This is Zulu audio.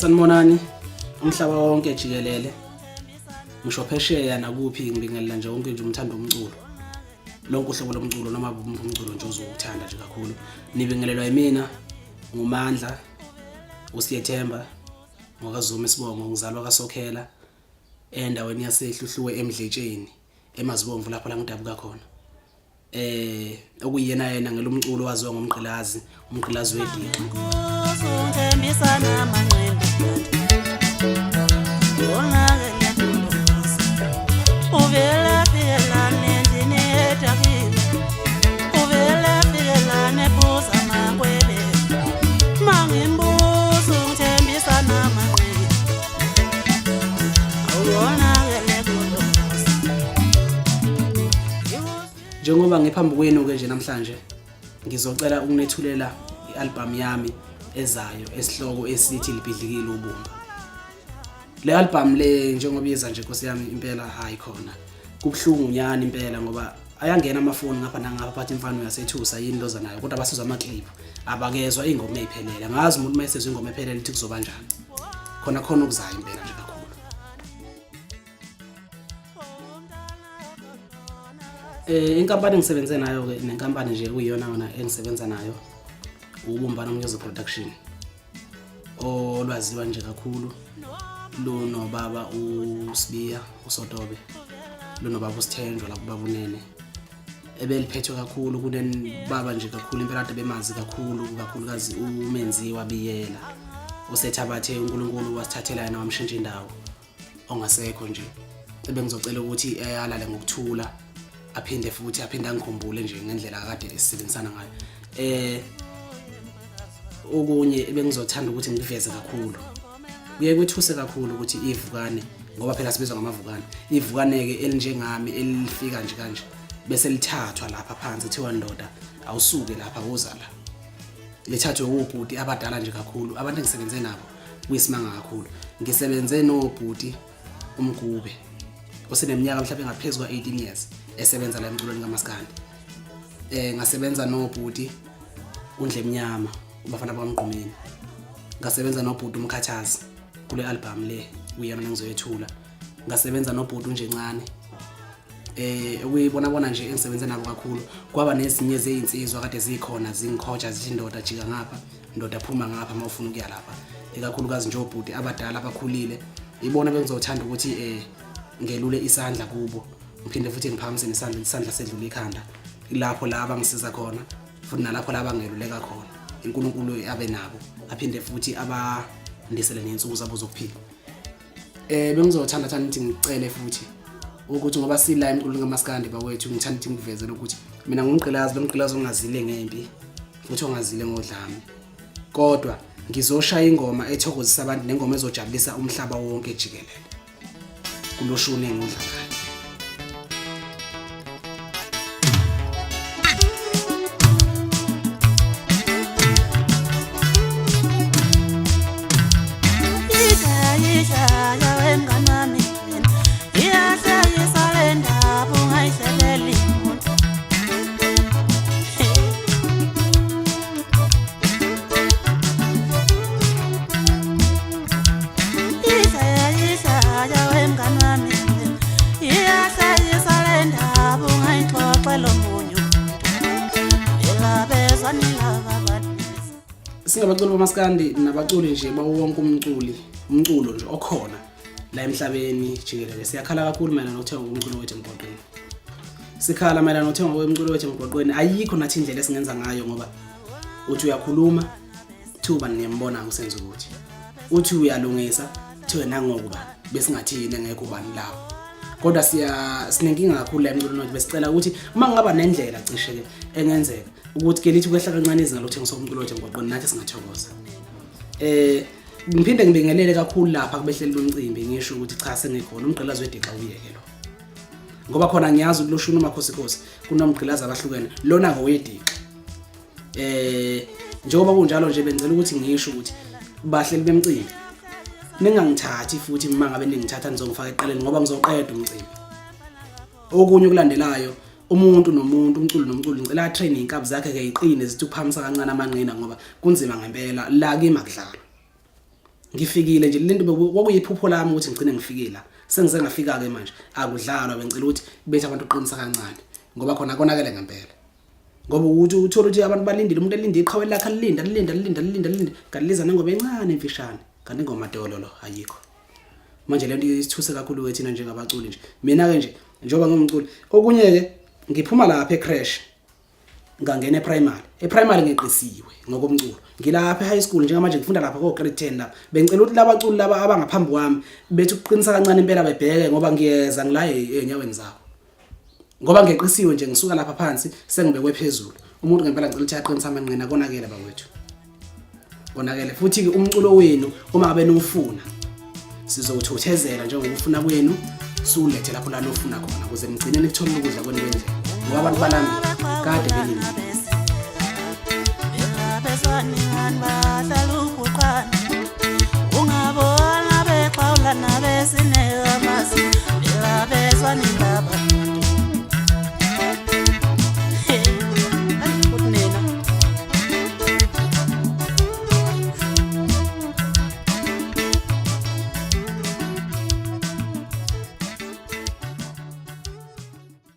Sanibonani umhlaba wonke jikelele ngisho phesheya nakuphi ngibingelela nje wonke nje umthando omculo lonke uhlobo lomculo noma umculo nje ozokuthanda nje kakhulu nibingelelwa yimina nguMandla uSiyethemba ngokaZuma isibongo ngizalwa kaSokhela endaweni yaseHluhluwe eMdletsheni eMazibomvu lapho la ngidabuka khona okuyena yena ngelomculo waziwa ngomgqilazi umgqilazi wediki Njengoba ngiphambi kwenu ke nje namhlanje ngizocela ukunethulela ialbum yami ezayo esihloko esithi libhidlikile ubumba. Le album le njengoba iza nje Nkosi yami impela hayi khona kubhlungu nyani impela ngoba ayangena amafoni ngapha nangapha phathi imfano yasethusa yini loza nayo kodwa basizwa amaclip abakezwa ingoma eziphelele ngazi umuntu mayesezwe ingoma ephelele ithi kuzoba njani khona ukuzayo impela nje kakhulu. Inkampani engisebenze nayo ke nenkampani nje kuyiyona ngona engisebenza nayo ubumbano music production olwaziwa nje kakhulu luno baba uSibiya uSotobe luno baba uSithenjwa la kubaba uNene ebeliphethwe kakhulu kunenibaba nje kakhulu impela kade bemazi kakhulukazi uMenziwa Biyela uSethabathe uNkulunkulu wasithathela yena wamshintsha indawo ongasekho nje ebengizocela ukuthi ayalale ngokuthula aphinde angikhumbule nje ngendlela akade esebenzisana ngayo. Okunye ebengizothanda ukuthi ngiveze kakhulu kuye kwethuse kakhulu ukuthi ivukane ngoba phela sibizwa ngamavukane ivukane ke elinjengami elifika nje kanje bese lithathwa lapha phansi kuthiwa ndoda awusuke lapha uzala lithathwe ubhuti abadala nje kakhulu abantu engisebenze nabo kuyisimanga kakhulu ngisebenze nobhuti uMgube oseneminyaka mhlawumbe ngaphezulu kwa 18 years esebenza la emculweni kaMaskandi ngasebenza nobhuti uNdlemnyama ubafana bamgqumeni ngasebenza nobhuti uMkhathazi kule album le uyena engizoyethula ngasebenza nobhuti unjencane ukuyibona nje engisebenze nabo kakhulu kwaba nezinye zezinsizwa kade zikhona zingikhoja zithi indoda jika ngapha indoda phuma ngapha mawufuna ukuya lapha ikakhulukazi nje obhuti abadala abakhulile ibona bengizothanda ukuthi ngelule isandla kubo ngiphinde futhi ngiphakamise isandla sedlula ikhanda lapho la abangisiza khona futhi nalapho la abangeluleka khona uNkulunkulu abe nabo aphinde futhi abandisele nensuku zabo zokuphila. Bengizothanda ukuthi ngicele futhi ukuthi ngoba sila emculweni kaMaskandi bawethu ngithanda ukuthi ngiveze ukuthi mina ngumgqilazi lomgqilazi ongazile ngempi futhi ongazile ngodlame kodwa ngizoshaya ingoma ethokozisa abantu nengoma ezojabulisa umhlaba wonke jikelele kuloshuni engidlalayo. Singabaculi bamaskandi nabaculi nje bawonke umculo nje okhona la emhlabeni jikelele siyakhala kakhulu mayelana nokuthenga umculo wethu emgwaqweni. Sikhala mayelana nokuthenga umculo wethu emgwaqweni ayikho nathi indlela esingenza ngayo ngoba uthi uyakhuluma thuba niyambona usenza ukuthi uthi uyalungisa thiwe nangokuba bese ngathini engekho ubani lawo kodwa sinenkinga kakhulu la emculweni wethu besicela ukuthi uma ngaba nendlela cishe ke engenzeka ukuthi ke lithi kwehla kancane izinga lokuthengisa umculo wethu emgwaqweni nathi singathokoza. Ngiphinde ngibingelele kakhulu lapha kubehleli loncimbi ngisho ukuthi cha sengikhona umgqilazi wediqa uyeke lo ngoba khona ngiyazi ukuloshuna uMakhosikosi kunomgqilazi abahlukene lona ngowediqa. Njengoba kunjalo nje benzela ukuthi ngisho ukuthi bahleli bemcimbi ningangithathi futhi uma ngabe ningithatha nizongifaka eqaleni ngoba ngizoqeda umcimbi. Okunye okulandelayo umuntu nomuntu umculo nomculo ngicela training inkabi zakhe ke iqine zithi uphamisa kancane amanqina ngoba kunzima ngempela la kimi akudlala ngifikile nje lento kwakuyiphupho lami ukuthi ngigcine ngifike la sengize ngafika ke manje akudlalwa bengicela ukuthi bethe abantu uqinisa kancane ngoba khona konakele ngempela ngoba ukuthi uthola ukuthi abantu balindile umuntu elinde iqhawe lakhe lilinda kaliza nangoba encane emfishane kanti ngomadololo ayikho manje lento isithuse kakhulu ke thina njengabaculi nje mina ke nje njengoba ngumculi okunye ke ngiphuma lapha ecrash ngangena e-primary ngeqisiwe ngokomculo ngilapha e-high school njengamanje ngifunda lapha ko grade 10 lapha bengicela ukuthi labaculi laba abangaphambi kwami bethi ukuqinisa kancane impela bebheke ngoba ngiyeza ngilaye enyaweni zabo ngoba ngeqisiwe nje ngisuka lapha phansi sengibekwe phezulu umuntu ngempela ngicela ukuthi aqinisa amanqina konakele bawethu konakele futhi ke umculo wenu uma ngabe nofuna sizowuthuthezela njengokufuna kwenu sulethe lapho la nofuna khona ukuze nigcine nikuthola ukudla kwenu kwendlela ngoba abantu balambi kade belimi